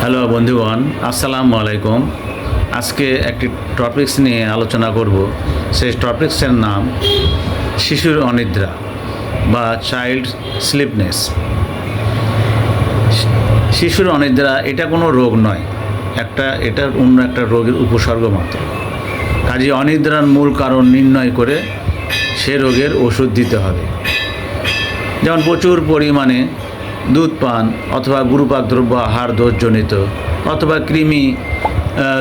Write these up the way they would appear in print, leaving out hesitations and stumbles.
Hello বন্ধুগণ, আসসালামু আলাইকুম। আজকে একটি টপিকস নিয়ে আলোচনা করব। সেই টপিক্সের নাম শিশুর অনিদ্রা বা চাইল্ড স্লিপনেস। শিশুর অনিদ্রা এটা কোনো রোগ নয়, এটা অন্য একটা রোগের উপসর্গ মাত্র। কাজে অনিদ্রার মূল কারণ নির্ণয় করে সে রোগের ওষুধ দিতে হবে। যেমন প্রচুর পরিমাণে দুধ পান অথবা গুরুপাক দ্রব্য আহার দোষজনিত অথবা কৃমি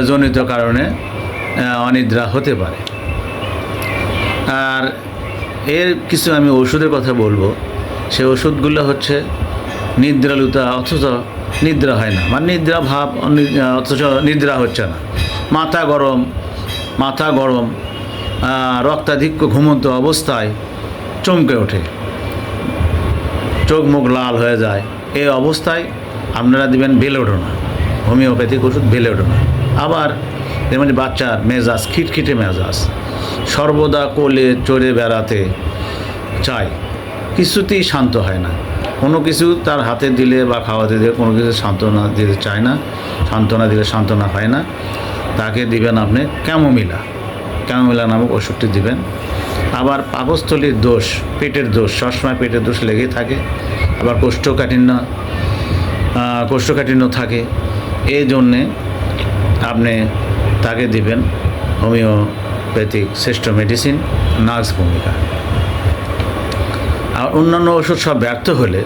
জনিত কারণে অনিদ্রা হতে পারে। আর এর কিছু আমি ওষুধের কথা বলবো। সেই ওষুধগুলো হচ্ছে নিদ্রালুতা অথচ নিদ্রা হয় না, মানে নিদ্রা ভাব অথচ নিদ্রা হচ্ছে না, মাথা গরম, রক্তাধিক্য, ঘুমন্ত অবস্থায় চমকে ওঠে, চোখ মুখ লাল হয়ে যায়। এই অবস্থায় আপনারা দিবেন বেলোডোনা, হোমিওপ্যাথিক ওষুধ বেলোডোনা। আবার যেমন বাচ্চার মেজাজ খিটখিটে মেজাজ, সর্বদা কোলে চড়ে বেড়াতে চায়, কিছুতেই শান্ত হয় না, কোনো কিছু তার হাতে দিলে বা খাওয়াতে দিলে কোনো কিছু সান্ত্বনা দিতে চায় না, সান্ত্বনা দিলে সান্ত্বনা হয় না, তাকে দিবেন আপনি ক্যামোমিলা নামক ওষুধটি দিবেন। আবার পাকস্থলীর দোষ, পেটের দোষ, সবসময় পেটের দোষ লেগেই থাকে। আবার কোষ্ঠকাঠিন্য থাকে, এই জন্যে আপনি তাকে দিবেন হোমিওপ্যাথিক শ্রেষ্ঠ মেডিসিন নার্স ভূমিকা। আর অন্যান্য ওষুধ সব ব্যর্থ হলে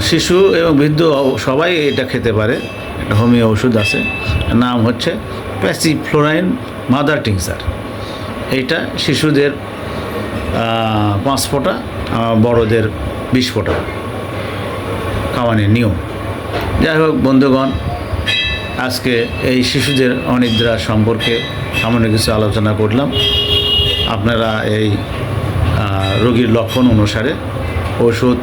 শিশু এবং বৃদ্ধ সবাই এটা খেতে পারে। একটা হোমিও ওষুধ আছে, নাম হচ্ছে প্যাসিফ্লোরাইন মাদার টিংচার। এইটা শিশুদের 5 ফোঁটা, বড়দের 20 ফোঁটা খাওয়ানোর নিয়ম। যাই হোক বন্ধুগণ, আজকে এই শিশুদের অনিদ্রা সম্পর্কে সামান্য কিছু আলোচনা করলাম। আপনারা এই রোগীর লক্ষণ অনুসারে ওষুধ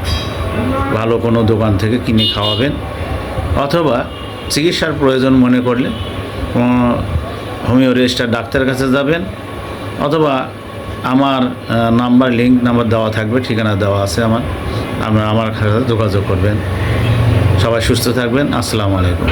ভালো কোনো দোকান থেকে কিনে খাওয়াবেন, অথবা চিকিৎসার প্রয়োজন মনে করলে হোমিও রেজিস্টার ডাক্তারের কাছে যাবেন, অথবা আমার লিঙ্ক নাম্বার দেওয়া থাকবে, ঠিকানা দেওয়া আছে আপনারা আমার সাথে যোগাযোগ করবেন। সবাই সুস্থ থাকবেন। আসসালামু আলাইকুম।